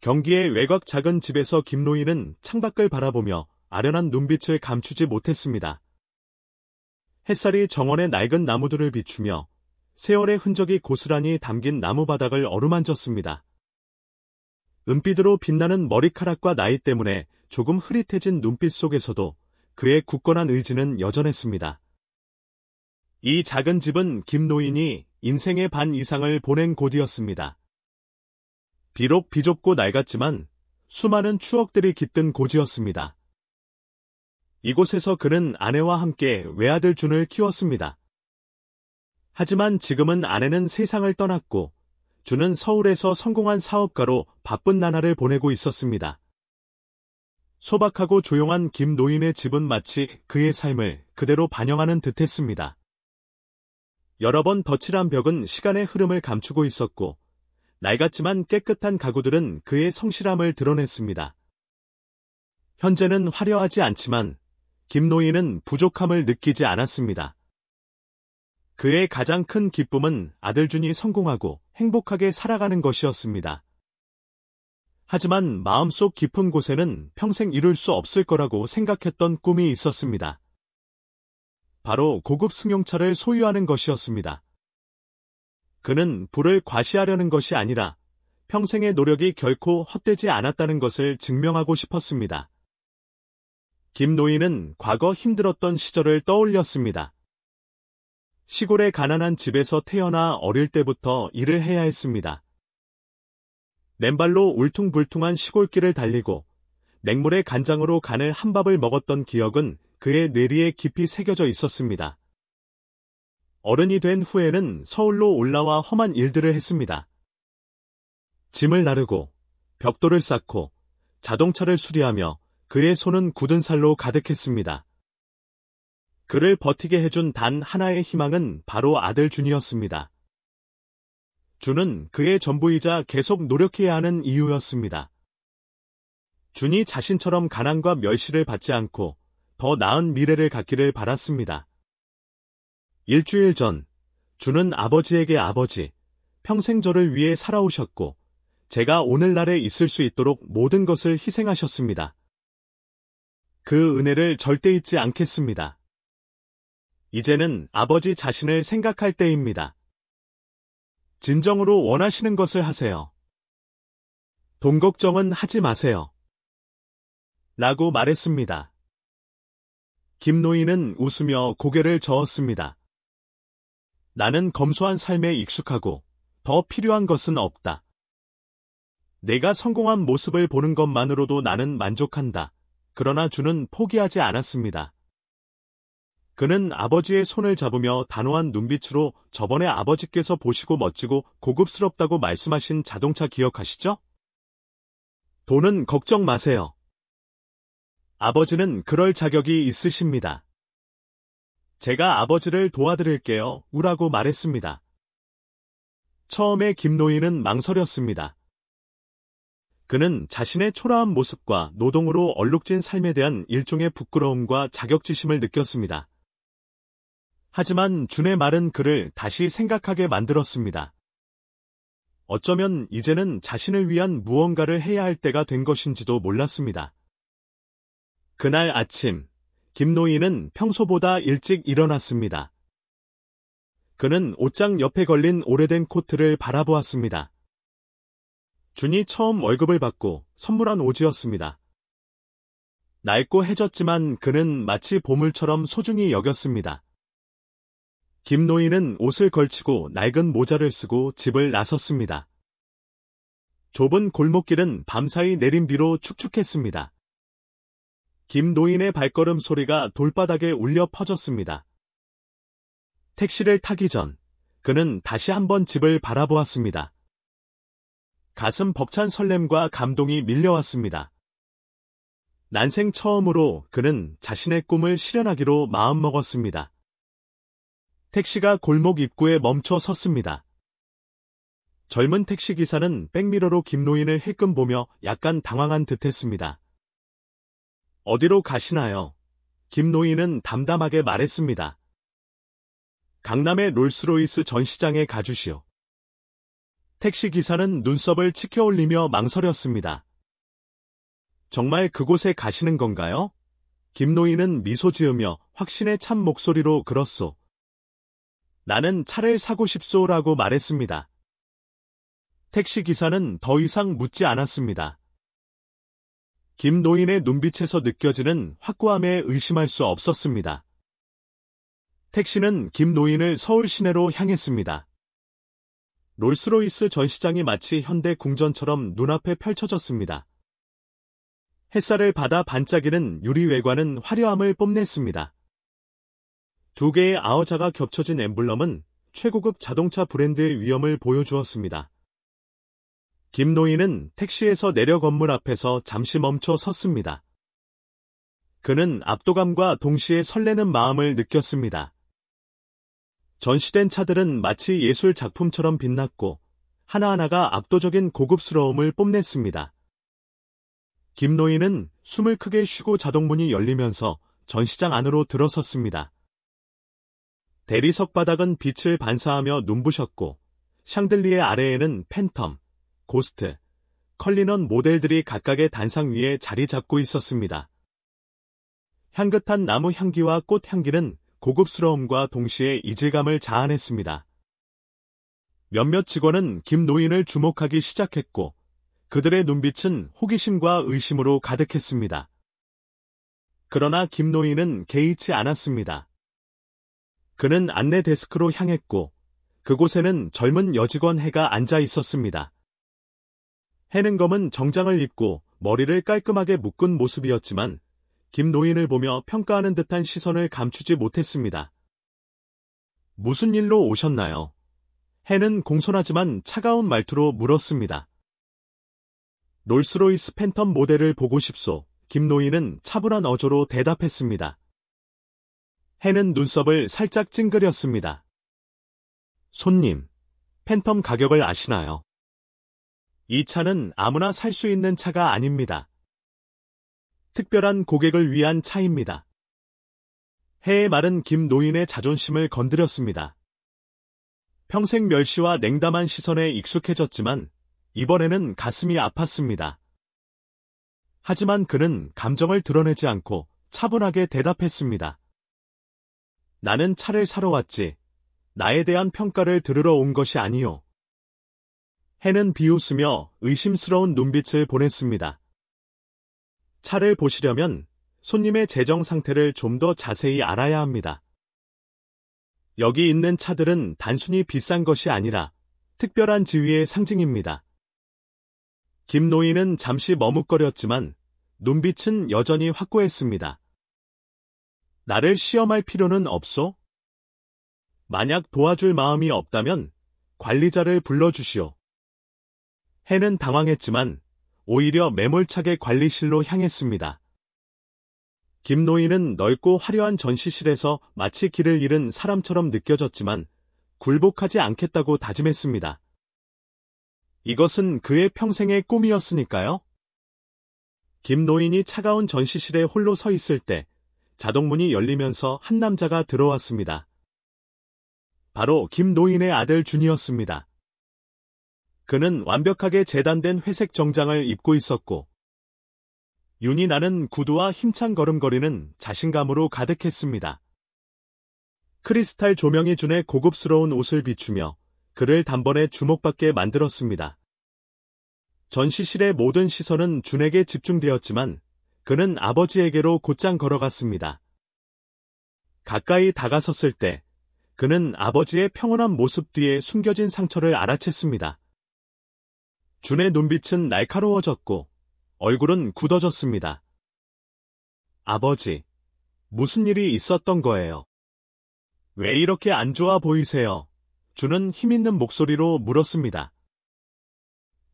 경기의 외곽 작은 집에서 김노인은 창밖을 바라보며 아련한 눈빛을 감추지 못했습니다. 햇살이 정원의 낡은 나무들을 비추며 세월의 흔적이 고스란히 담긴 나무 바닥을 어루만졌습니다. 은빛으로 빛나는 머리카락과 나이 때문에 조금 흐릿해진 눈빛 속에서도 그의 굳건한 의지는 여전했습니다. 이 작은 집은 김노인이 인생의 반 이상을 보낸 곳이었습니다. 비록 비좁고 낡았지만 수많은 추억들이 깃든 곳이었습니다. 이곳에서 그는 아내와 함께 외아들 준을 키웠습니다. 하지만 지금은 아내는 세상을 떠났고 준은 서울에서 성공한 사업가로 바쁜 나날을 보내고 있었습니다. 소박하고 조용한 김노인의 집은 마치 그의 삶을 그대로 반영하는 듯했습니다. 여러 번 덧칠한 벽은 시간의 흐름을 감추고 있었고 낡았지만 깨끗한 가구들은 그의 성실함을 드러냈습니다. 현재는 화려하지 않지만 김노인은 부족함을 느끼지 않았습니다. 그의 가장 큰 기쁨은 아들 준이 성공하고 행복하게 살아가는 것이었습니다. 하지만 마음속 깊은 곳에는 평생 이룰 수 없을 거라고 생각했던 꿈이 있었습니다. 바로 고급 승용차를 소유하는 것이었습니다. 그는 부를 과시하려는 것이 아니라 평생의 노력이 결코 헛되지 않았다는 것을 증명하고 싶었습니다. 김노인은 과거 힘들었던 시절을 떠올렸습니다. 시골의 가난한 집에서 태어나 어릴 때부터 일을 해야 했습니다. 맨발로 울퉁불퉁한 시골길을 달리고 맹물의 간장으로 간을 한 밥을 먹었던 기억은 그의 뇌리에 깊이 새겨져 있었습니다. 어른이 된 후에는 서울로 올라와 험한 일들을 했습니다. 짐을 나르고 벽돌을 쌓고 자동차를 수리하며 그의 손은 굳은 살로 가득했습니다. 그를 버티게 해준 단 하나의 희망은 바로 아들 준이었습니다. 준은 그의 전부이자 계속 노력해야 하는 이유였습니다. 준이 자신처럼 가난과 멸시를 받지 않고 더 나은 미래를 갖기를 바랐습니다. 일주일 전, 준은 아버지에게 아버지, 평생 저를 위해 살아오셨고 제가 오늘날에 있을 수 있도록 모든 것을 희생하셨습니다. 그 은혜를 절대 잊지 않겠습니다. 이제는 아버지 자신을 생각할 때입니다. 진정으로 원하시는 것을 하세요. 돈 걱정은 하지 마세요. 라고 말했습니다. 김노인은 웃으며 고개를 저었습니다. 나는 검소한 삶에 익숙하고 더 필요한 것은 없다. 내가 성공한 모습을 보는 것만으로도 나는 만족한다. 그러나 준은 포기하지 않았습니다. 그는 아버지의 손을 잡으며 단호한 눈빛으로 저번에 아버지께서 보시고 멋지고 고급스럽다고 말씀하신 자동차 기억하시죠? 돈은 걱정 마세요. 아버지는 그럴 자격이 있으십니다. 제가 아버지를 도와드릴게요. 우라고 말했습니다. 처음에 김노인은 망설였습니다. 그는 자신의 초라한 모습과 노동으로 얼룩진 삶에 대한 일종의 부끄러움과 자격지심을 느꼈습니다. 하지만 준의 말은 그를 다시 생각하게 만들었습니다. 어쩌면 이제는 자신을 위한 무언가를 해야 할 때가 된 것인지도 몰랐습니다. 그날 아침, 김노인은 평소보다 일찍 일어났습니다. 그는 옷장 옆에 걸린 오래된 코트를 바라보았습니다. 준이 처음 월급을 받고 선물한 옷이었습니다. 낡고 해졌지만 그는 마치 보물처럼 소중히 여겼습니다. 김노인은 옷을 걸치고 낡은 모자를 쓰고 집을 나섰습니다. 좁은 골목길은 밤사이 내린 비로 축축했습니다. 김노인의 발걸음 소리가 돌바닥에 울려 퍼졌습니다. 택시를 타기 전 그는 다시 한번 집을 바라보았습니다. 가슴 벅찬 설렘과 감동이 밀려왔습니다. 난생 처음으로 그는 자신의 꿈을 실현하기로 마음먹었습니다. 택시가 골목 입구에 멈춰 섰습니다. 젊은 택시기사는 백미러로 김노인을 힐끔 보며 약간 당황한 듯했습니다. 어디로 가시나요? 김노인은 담담하게 말했습니다. 강남의 롤스로이스 전시장에 가주시오. 택시기사는 눈썹을 치켜올리며 망설였습니다. 정말 그곳에 가시는 건가요? 김노인은 미소 지으며 확신에 찬 목소리로 그렇소. 나는 차를 사고 싶소라고 말했습니다. 택시기사는 더 이상 묻지 않았습니다. 김노인의 눈빛에서 느껴지는 확고함에 의심할 수 없었습니다. 택시는 김노인을 서울 시내로 향했습니다. 롤스로이스 전시장이 마치 현대 궁전처럼 눈앞에 펼쳐졌습니다. 햇살을 받아 반짝이는 유리 외관은 화려함을 뽐냈습니다. 두 개의 아어자가 겹쳐진 엠블럼은 최고급 자동차 브랜드의 위엄을 보여주었습니다. 김노인은 택시에서 내려 건물 앞에서 잠시 멈춰 섰습니다. 그는 압도감과 동시에 설레는 마음을 느꼈습니다. 전시된 차들은 마치 예술 작품처럼 빛났고 하나하나가 압도적인 고급스러움을 뽐냈습니다. 김노인은 숨을 크게 쉬고 자동문이 열리면서 전시장 안으로 들어섰습니다. 대리석 바닥은 빛을 반사하며 눈부셨고 샹들리에 아래에는 팬텀, 고스트, 컬리넌 모델들이 각각의 단상 위에 자리 잡고 있었습니다. 향긋한 나무 향기와 꽃 향기는 고급스러움과 동시에 이질감을 자아냈습니다. 몇몇 직원은 김노인을 주목하기 시작했고 그들의 눈빛은 호기심과 의심으로 가득했습니다. 그러나 김노인은 개의치 않았습니다. 그는 안내 데스크로 향했고 그곳에는 젊은 여직원 해가 앉아 있었습니다. 해는 검은 정장을 입고 머리를 깔끔하게 묶은 모습이었지만 김노인을 보며 평가하는 듯한 시선을 감추지 못했습니다. 무슨 일로 오셨나요? 해는 공손하지만 차가운 말투로 물었습니다. 롤스로이스 팬텀 모델을 보고 싶소. 김노인은 차분한 어조로 대답했습니다. 해는 눈썹을 살짝 찡그렸습니다. 손님, 팬텀 가격을 아시나요? 이 차는 아무나 살 수 있는 차가 아닙니다. 특별한 고객을 위한 차입니다. 해의 말은 김노인의 자존심을 건드렸습니다. 평생 멸시와 냉담한 시선에 익숙해졌지만 이번에는 가슴이 아팠습니다. 하지만 그는 감정을 드러내지 않고 차분하게 대답했습니다. 나는 차를 사러 왔지. 나에 대한 평가를 들으러 온 것이 아니요. 해는 비웃으며 의심스러운 눈빛을 보냈습니다. 차를 보시려면 손님의 재정 상태를 좀 더 자세히 알아야 합니다. 여기 있는 차들은 단순히 비싼 것이 아니라 특별한 지위의 상징입니다. 김노인은 잠시 머뭇거렸지만 눈빛은 여전히 확고했습니다. 나를 시험할 필요는 없소? 만약 도와줄 마음이 없다면 관리자를 불러주시오. 해는 당황했지만 오히려 매몰차게 관리실로 향했습니다. 김노인은 넓고 화려한 전시실에서 마치 길을 잃은 사람처럼 느껴졌지만 굴복하지 않겠다고 다짐했습니다. 이것은 그의 평생의 꿈이었으니까요. 김노인이 차가운 전시실에 홀로 서 있을 때 자동문이 열리면서 한 남자가 들어왔습니다. 바로 김노인의 아들 준이었습니다. 그는 완벽하게 재단된 회색 정장을 입고 있었고 윤이 나는 구두와 힘찬 걸음걸이는 자신감으로 가득했습니다. 크리스탈 조명이 준의 고급스러운 옷을 비추며 그를 단번에 주목받게 만들었습니다. 전시실의 모든 시선은 준에게 집중되었지만 그는 아버지에게로 곧장 걸어갔습니다. 가까이 다가섰을 때 그는 아버지의 평온한 모습 뒤에 숨겨진 상처를 알아챘습니다. 준의 눈빛은 날카로워졌고 얼굴은 굳어졌습니다. 아버지, 무슨 일이 있었던 거예요? 왜 이렇게 안 좋아 보이세요? 준은 힘있는 목소리로 물었습니다.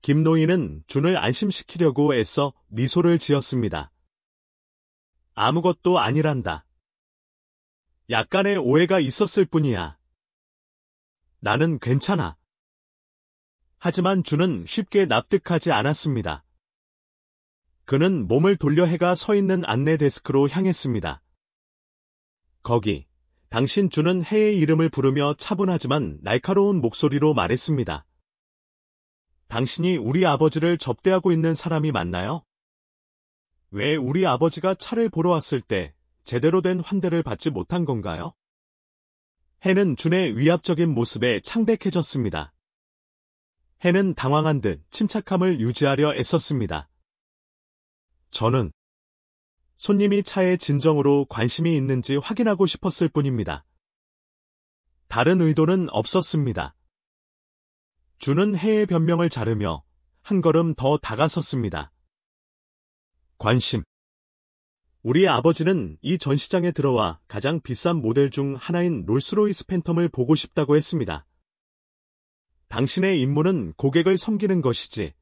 김노인은 준을 안심시키려고 애써 미소를 지었습니다. 아무것도 아니란다. 약간의 오해가 있었을 뿐이야. 나는 괜찮아. 하지만 준은 쉽게 납득하지 않았습니다. 그는 몸을 돌려 해가 서 있는 안내 데스크로 향했습니다. 거기, 당신 준은 해의 이름을 부르며 차분하지만 날카로운 목소리로 말했습니다. 당신이 우리 아버지를 접대하고 있는 사람이 맞나요? 왜 우리 아버지가 차를 보러 왔을 때 제대로 된 환대를 받지 못한 건가요? 해는 준의 위압적인 모습에 창백해졌습니다. 해는 당황한 듯 침착함을 유지하려 애썼습니다. 저는 손님이 차에 진정으로 관심이 있는지 확인하고 싶었을 뿐입니다. 다른 의도는 없었습니다. 준은 해의 변명을 자르며 한 걸음 더 다가섰습니다. 관심. 우리 아버지는 이 전시장에 들어와 가장 비싼 모델 중 하나인 롤스로이스 팬텀을 보고 싶다고 했습니다. 당신의 임무는 고객을 섬기는 것이지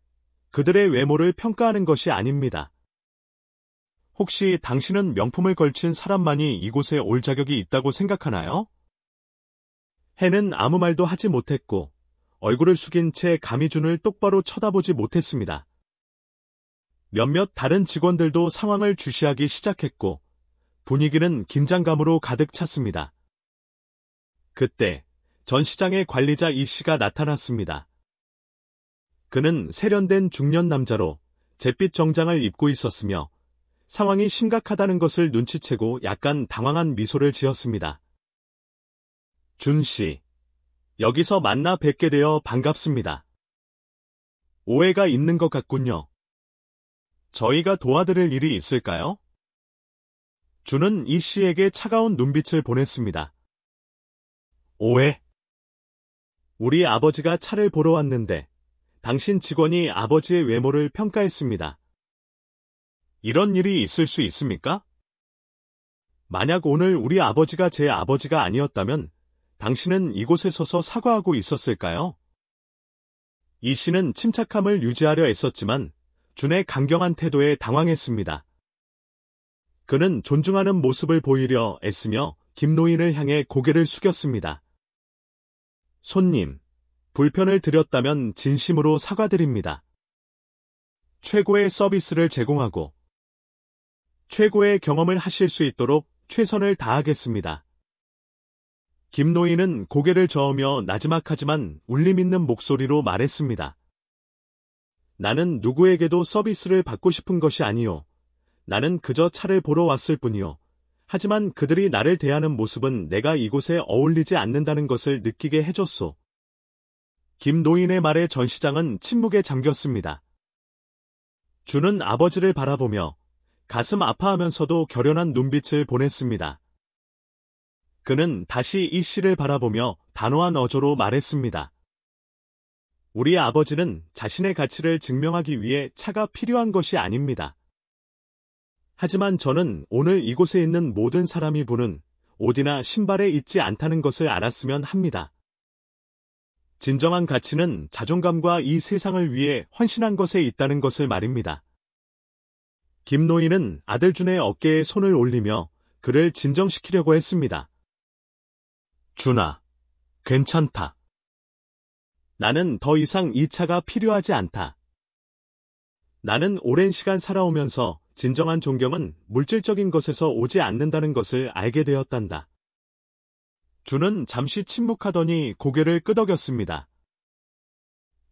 그들의 외모를 평가하는 것이 아닙니다. 혹시 당신은 명품을 걸친 사람만이 이곳에 올 자격이 있다고 생각하나요? 해는 아무 말도 하지 못했고 얼굴을 숙인 채 감히 준을 똑바로 쳐다보지 못했습니다. 몇몇 다른 직원들도 상황을 주시하기 시작했고 분위기는 긴장감으로 가득 찼습니다. 그때 전시장의 관리자 이 씨가 나타났습니다. 그는 세련된 중년 남자로 잿빛 정장을 입고 있었으며 상황이 심각하다는 것을 눈치채고 약간 당황한 미소를 지었습니다. 준 씨, 여기서 만나 뵙게 되어 반갑습니다. 오해가 있는 것 같군요. 저희가 도와드릴 일이 있을까요? 준은 이 씨에게 차가운 눈빛을 보냈습니다. 오해? 우리 아버지가 차를 보러 왔는데 당신 직원이 아버지의 외모를 평가했습니다. 이런 일이 있을 수 있습니까? 만약 오늘 우리 아버지가 제 아버지가 아니었다면 당신은 이곳에 서서 사과하고 있었을까요? 이 씨는 침착함을 유지하려 애썼지만 준의 강경한 태도에 당황했습니다. 그는 존중하는 모습을 보이려 애쓰며 김노인을 향해 고개를 숙였습니다. 손님, 불편을 드렸다면 진심으로 사과드립니다. 최고의 서비스를 제공하고 최고의 경험을 하실 수 있도록 최선을 다하겠습니다. 김노인은 고개를 저으며 나지막하지만 울림 있는 목소리로 말했습니다. 나는 누구에게도 서비스를 받고 싶은 것이 아니요. 나는 그저 차를 보러 왔을 뿐이요. 하지만 그들이 나를 대하는 모습은 내가 이곳에 어울리지 않는다는 것을 느끼게 해줬소. 김노인의 말에 전시장은 침묵에 잠겼습니다. 준은 아버지를 바라보며 가슴 아파하면서도 결연한 눈빛을 보냈습니다. 그는 다시 이 씨를 바라보며 단호한 어조로 말했습니다. 우리 아버지는 자신의 가치를 증명하기 위해 차가 필요한 것이 아닙니다. 하지만 저는 오늘 이곳에 있는 모든 사람이 보는 옷이나 신발에 있지 않다는 것을 알았으면 합니다. 진정한 가치는 자존감과 이 세상을 위해 헌신한 것에 있다는 것을 말입니다. 김노인은 아들 준의 어깨에 손을 올리며 그를 진정시키려고 했습니다. 준아, 괜찮다. 나는 더 이상 이 차가 필요하지 않다. 나는 오랜 시간 살아오면서 진정한 존경은 물질적인 것에서 오지 않는다는 것을 알게 되었단다. 준은 잠시 침묵하더니 고개를 끄덕였습니다.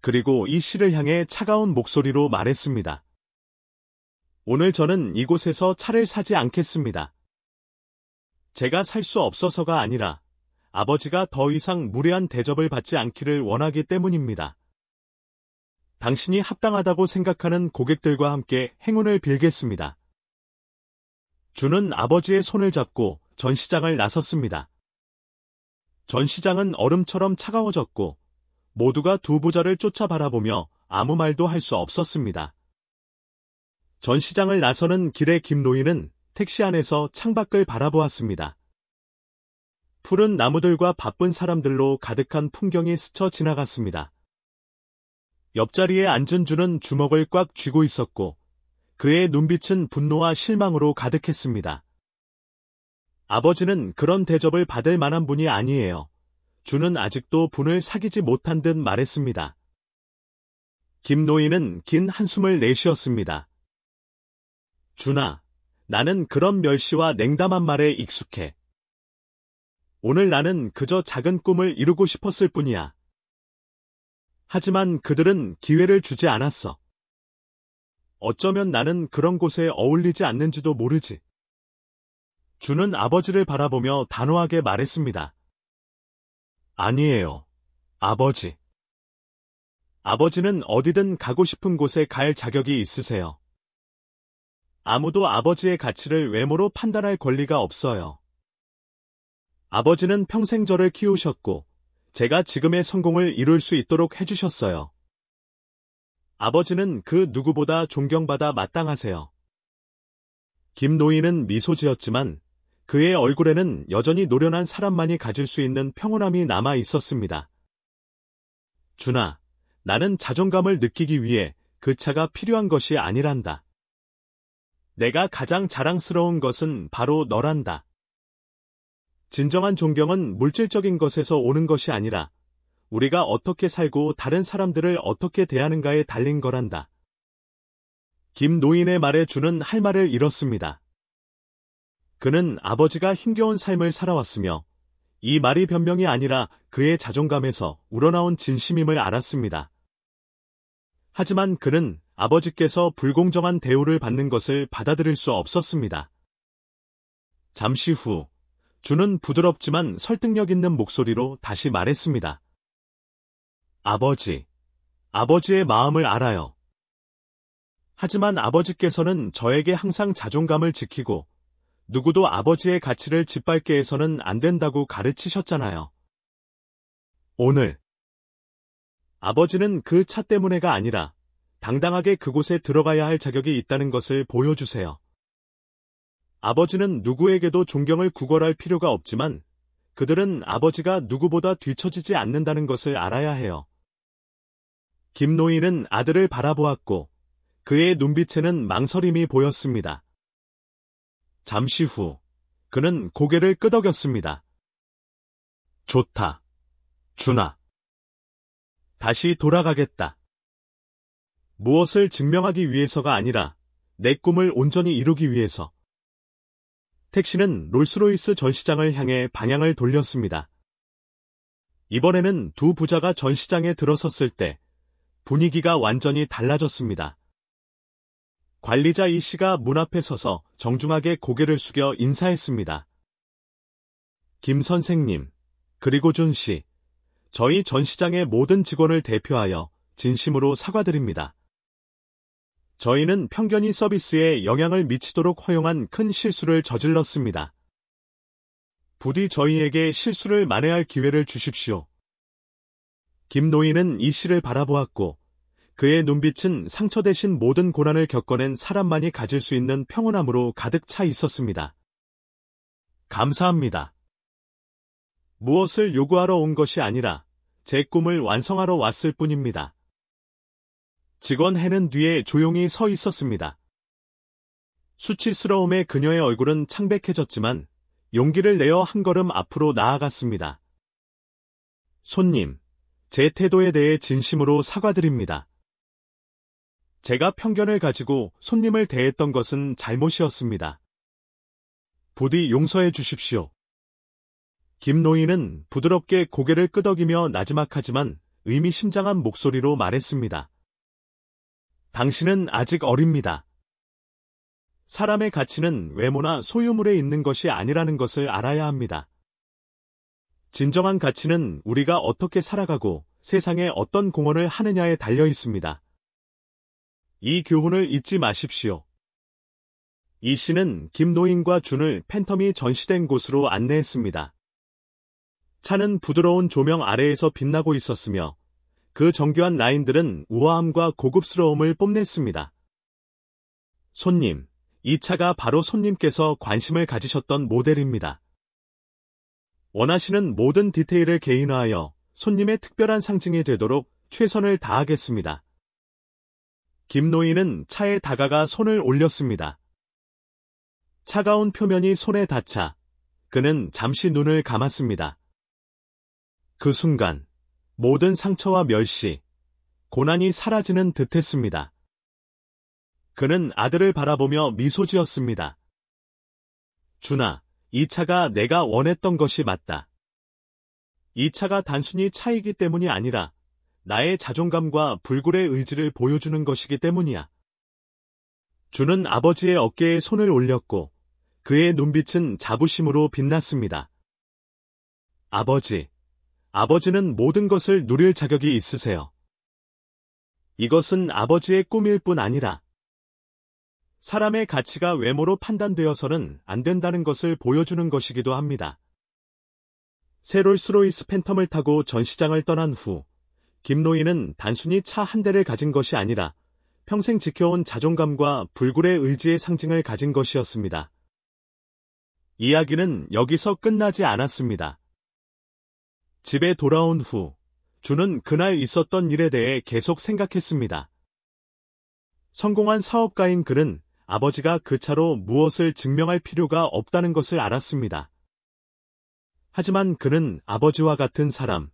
그리고 이 씨를 향해 차가운 목소리로 말했습니다. 오늘 저는 이곳에서 차를 사지 않겠습니다. 제가 살 수 없어서가 아니라 아버지가 더 이상 무례한 대접을 받지 않기를 원하기 때문입니다. 당신이 합당하다고 생각하는 고객들과 함께 행운을 빌겠습니다. 준은 아버지의 손을 잡고 전시장을 나섰습니다. 전시장은 얼음처럼 차가워졌고 모두가 두 부자를 쫓아 바라보며 아무 말도 할 수 없었습니다. 전시장을 나서는 길에 김노인은 택시 안에서 창밖을 바라보았습니다. 푸른 나무들과 바쁜 사람들로 가득한 풍경이 스쳐 지나갔습니다. 옆자리에 앉은 준은 주먹을 꽉 쥐고 있었고 그의 눈빛은 분노와 실망으로 가득했습니다. 아버지는 그런 대접을 받을 만한 분이 아니에요. 준은 아직도 분을 사귀지 못한 듯 말했습니다. 김노인은 긴 한숨을 내쉬었습니다. 준아, 나는 그런 멸시와 냉담한 말에 익숙해. 오늘 나는 그저 작은 꿈을 이루고 싶었을 뿐이야. 하지만 그들은 기회를 주지 않았어. 어쩌면 나는 그런 곳에 어울리지 않는지도 모르지. 준은 아버지를 바라보며 단호하게 말했습니다. 아니에요, 아버지. 아버지는 어디든 가고 싶은 곳에 갈 자격이 있으세요. 아무도 아버지의 가치를 외모로 판단할 권리가 없어요. 아버지는 평생 저를 키우셨고, 제가 지금의 성공을 이룰 수 있도록 해주셨어요. 아버지는 그 누구보다 존경받아 마땅하세요. 김노인은 미소 지었지만 그의 얼굴에는 여전히 노련한 사람만이 가질 수 있는 평온함이 남아 있었습니다. 준아, 나는 자존감을 느끼기 위해 그 차가 필요한 것이 아니란다. 내가 가장 자랑스러운 것은 바로 너란다. 진정한 존경은 물질적인 것에서 오는 것이 아니라 우리가 어떻게 살고 다른 사람들을 어떻게 대하는가에 달린 거란다. 김노인의 말에 준은 할 말을 잃었습니다. 그는 아버지가 힘겨운 삶을 살아왔으며 이 말이 변명이 아니라 그의 자존감에서 우러나온 진심임을 알았습니다. 하지만 그는 아버지께서 불공정한 대우를 받는 것을 받아들일 수 없었습니다. 잠시 후 준은 부드럽지만 설득력 있는 목소리로 다시 말했습니다. 아버지의 마음을 알아요. 하지만 아버지께서는 저에게 항상 자존감을 지키고 누구도 아버지의 가치를 짓밟게 해서는 안 된다고 가르치셨잖아요. 오늘 아버지는 그 차 때문에가 아니라 당당하게 그곳에 들어가야 할 자격이 있다는 것을 보여주세요. 아버지는 누구에게도 존경을 구걸할 필요가 없지만 그들은 아버지가 누구보다 뒤처지지 않는다는 것을 알아야 해요. 김노인은 아들을 바라보았고 그의 눈빛에는 망설임이 보였습니다. 잠시 후 그는 고개를 끄덕였습니다. 좋다, 준아. 다시 돌아가겠다. 무엇을 증명하기 위해서가 아니라 내 꿈을 온전히 이루기 위해서. 택시는 롤스로이스 전시장을 향해 방향을 돌렸습니다. 이번에는 두 부자가 전시장에 들어섰을 때 분위기가 완전히 달라졌습니다. 관리자 이 씨가 문 앞에 서서 정중하게 고개를 숙여 인사했습니다. 김 선생님, 그리고 준 씨, 저희 전시장의 모든 직원을 대표하여 진심으로 사과드립니다. 저희는 편견이 서비스에 영향을 미치도록 허용한 큰 실수를 저질렀습니다. 부디 저희에게 실수를 만회할 기회를 주십시오. 김노인은 이 씨를 바라보았고 그의 눈빛은 상처 대신 모든 고난을 겪어낸 사람만이 가질 수 있는 평온함으로 가득 차 있었습니다. 감사합니다. 무엇을 요구하러 온 것이 아니라 제 꿈을 완성하러 왔을 뿐입니다. 직원 해는 뒤에 조용히 서 있었습니다. 수치스러움에 그녀의 얼굴은 창백해졌지만 용기를 내어 한 걸음 앞으로 나아갔습니다. 손님, 제 태도에 대해 진심으로 사과드립니다. 제가 편견을 가지고 손님을 대했던 것은 잘못이었습니다. 부디 용서해 주십시오. 김노인은 부드럽게 고개를 끄덕이며 나지막하지만 의미심장한 목소리로 말했습니다. 당신은 아직 어립니다. 사람의 가치는 외모나 소유물에 있는 것이 아니라는 것을 알아야 합니다. 진정한 가치는 우리가 어떻게 살아가고 세상에 어떤 공헌을 하느냐에 달려 있습니다. 이 교훈을 잊지 마십시오. 이 씨는 김노인과 준을 팬텀이 전시된 곳으로 안내했습니다. 차는 부드러운 조명 아래에서 빛나고 있었으며 그 정교한 라인들은 우아함과 고급스러움을 뽐냈습니다. 손님, 이 차가 바로 손님께서 관심을 가지셨던 모델입니다. 원하시는 모든 디테일을 개인화하여 손님의 특별한 상징이 되도록 최선을 다하겠습니다. 김노인은 차에 다가가 손을 올렸습니다. 차가운 표면이 손에 닿자 그는 잠시 눈을 감았습니다. 그 순간 모든 상처와 멸시, 고난이 사라지는 듯했습니다. 그는 아들을 바라보며 미소 지었습니다. 준아, 이 차가 내가 원했던 것이 맞다. 이 차가 단순히 차이기 때문이 아니라 나의 자존감과 불굴의 의지를 보여주는 것이기 때문이야. 주는 아버지의 어깨에 손을 올렸고 그의 눈빛은 자부심으로 빛났습니다. 아버지는 모든 것을 누릴 자격이 있으세요. 이것은 아버지의 꿈일 뿐 아니라 사람의 가치가 외모로 판단되어서는 안 된다는 것을 보여주는 것이기도 합니다. 새 롤스로이스 팬텀을 타고 전시장을 떠난 후 김노인은 단순히 차 한 대를 가진 것이 아니라 평생 지켜온 자존감과 불굴의 의지의 상징을 가진 것이었습니다. 이야기는 여기서 끝나지 않았습니다. 집에 돌아온 후 주는 그날 있었던 일에 대해 계속 생각했습니다. 성공한 사업가인 그는 아버지가 그 차로 무엇을 증명할 필요가 없다는 것을 알았습니다. 하지만 그는 아버지와 같은 사람,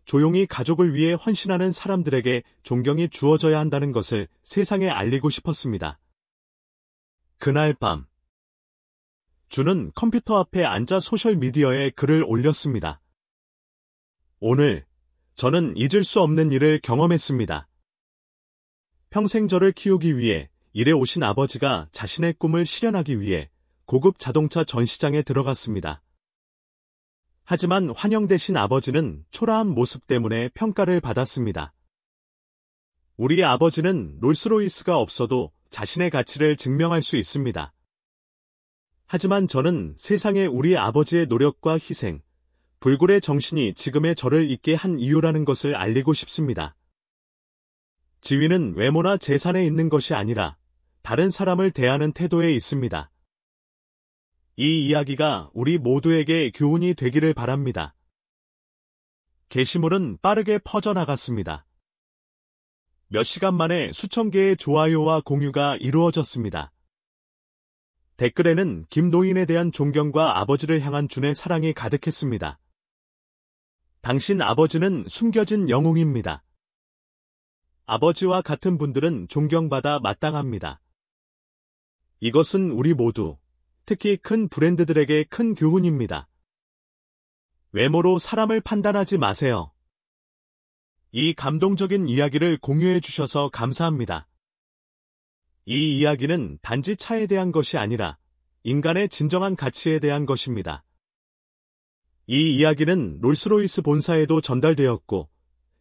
조용히 가족을 위해 헌신하는 사람들에게 존경이 주어져야 한다는 것을 세상에 알리고 싶었습니다. 그날 밤, 주는 컴퓨터 앞에 앉아 소셜미디어에 글을 올렸습니다. 오늘, 저는 잊을 수 없는 일을 경험했습니다. 평생 저를 키우기 위해 일해 오신 아버지가 자신의 꿈을 실현하기 위해 고급 자동차 전시장에 들어갔습니다. 하지만 환영되신 아버지는 초라한 모습 때문에 평가를 받았습니다. 우리 아버지는 롤스로이스가 없어도 자신의 가치를 증명할 수 있습니다. 하지만 저는 세상에 우리 아버지의 노력과 희생, 불굴의 정신이 지금의 저를 있게 한 이유라는 것을 알리고 싶습니다. 지위는 외모나 재산에 있는 것이 아니라 다른 사람을 대하는 태도에 있습니다. 이 이야기가 우리 모두에게 교훈이 되기를 바랍니다. 게시물은 빠르게 퍼져나갔습니다. 몇 시간 만에 수천 개의 좋아요와 공유가 이루어졌습니다. 댓글에는 김노인에 대한 존경과 아버지를 향한 준의 사랑이 가득했습니다. 당신 아버지는 숨겨진 영웅입니다. 아버지와 같은 분들은 존경받아 마땅합니다. 이것은 우리 모두, 특히 큰 브랜드들에게 큰 교훈입니다. 외모로 사람을 판단하지 마세요. 이 감동적인 이야기를 공유해 주셔서 감사합니다. 이 이야기는 단지 차에 대한 것이 아니라 인간의 진정한 가치에 대한 것입니다. 이 이야기는 롤스로이스 본사에도 전달되었고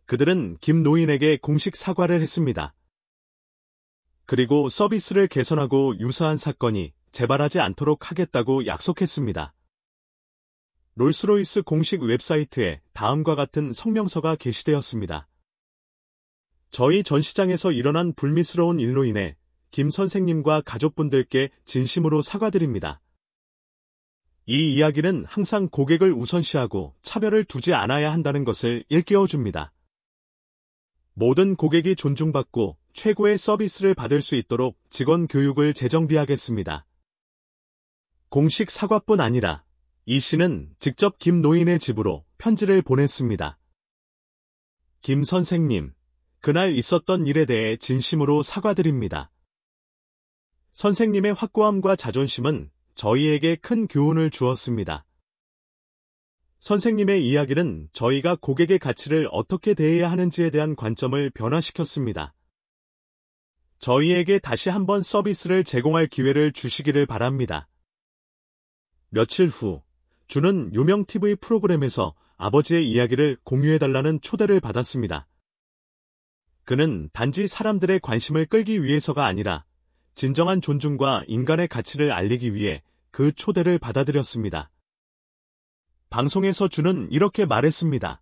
그들은 김노인에게 공식 사과를 했습니다. 그리고 서비스를 개선하고 유사한 사건이 재발하지 않도록 하겠다고 약속했습니다. 롤스로이스 공식 웹사이트에 다음과 같은 성명서가 게시되었습니다. 저희 전시장에서 일어난 불미스러운 일로 인해 김 선생님과 가족분들께 진심으로 사과드립니다. 이 이야기는 항상 고객을 우선시하고 차별을 두지 않아야 한다는 것을 일깨워줍니다. 모든 고객이 존중받고 최고의 서비스를 받을 수 있도록 직원 교육을 재정비하겠습니다. 공식 사과뿐 아니라 이 씨는 직접 김노인의 집으로 편지를 보냈습니다. 김 선생님, 그날 있었던 일에 대해 진심으로 사과드립니다. 선생님의 확고함과 자존심은 저희에게 큰 교훈을 주었습니다. 선생님의 이야기는 저희가 고객의 가치를 어떻게 대해야 하는지에 대한 관점을 변화시켰습니다. 저희에게 다시 한번 서비스를 제공할 기회를 주시기를 바랍니다. 며칠 후, 주는 유명 TV 프로그램에서 아버지의 이야기를 공유해달라는 초대를 받았습니다. 그는 단지 사람들의 관심을 끌기 위해서가 아니라 진정한 존중과 인간의 가치를 알리기 위해 그 초대를 받아들였습니다. 방송에서 주는 이렇게 말했습니다.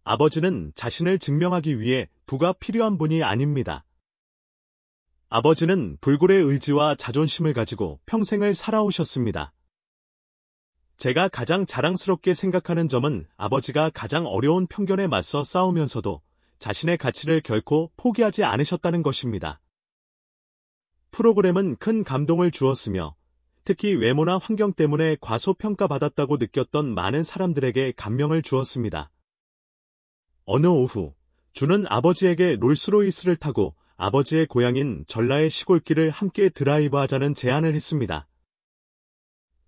아버지는 자신을 증명하기 위해 부가 필요한 분이 아닙니다. 아버지는 불굴의 의지와 자존심을 가지고 평생을 살아오셨습니다. 제가 가장 자랑스럽게 생각하는 점은 아버지가 가장 어려운 편견에 맞서 싸우면서도 자신의 가치를 결코 포기하지 않으셨다는 것입니다. 프로그램은 큰 감동을 주었으며 특히 외모나 환경 때문에 과소평가받았다고 느꼈던 많은 사람들에게 감명을 주었습니다. 어느 오후, 주는 아버지에게 롤스로이스를 타고 아버지의 고향인 전라의 시골길을 함께 드라이브하자는 제안을 했습니다.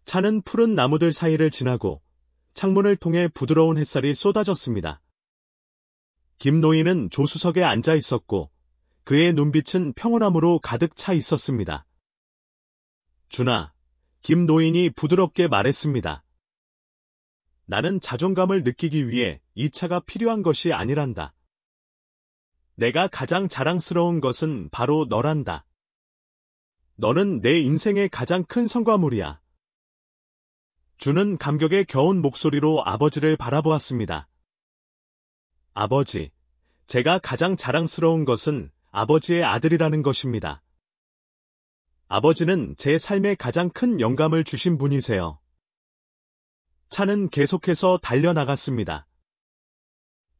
차는 푸른 나무들 사이를 지나고 창문을 통해 부드러운 햇살이 쏟아졌습니다. 김노인은 조수석에 앉아 있었고 그의 눈빛은 평온함으로 가득 차 있었습니다. 준아, 김노인이 부드럽게 말했습니다. 나는 자존감을 느끼기 위해 이 차가 필요한 것이 아니란다. 내가 가장 자랑스러운 것은 바로 너란다. 너는 내 인생의 가장 큰 성과물이야. 준은 감격에 겨운 목소리로 아버지를 바라보았습니다. 아버지, 제가 가장 자랑스러운 것은 아버지의 아들이라는 것입니다. 아버지는 제 삶에 가장 큰 영감을 주신 분이세요. 차는 계속해서 달려나갔습니다.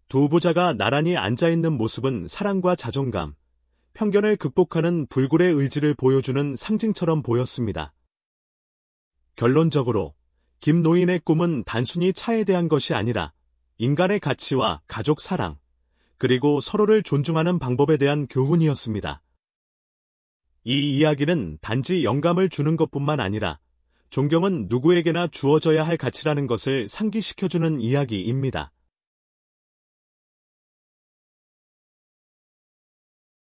두 부자가 나란히 앉아있는 모습은 사랑과 자존감, 편견을 극복하는 불굴의 의지를 보여주는 상징처럼 보였습니다. 결론적으로 김노인의 꿈은 단순히 차에 대한 것이 아니라 인간의 가치와 가족 사랑, 그리고 서로를 존중하는 방법에 대한 교훈이었습니다. 이 이야기는 단지 영감을 주는 것뿐만 아니라 존경은 누구에게나 주어져야 할 가치라는 것을 상기시켜주는 이야기입니다.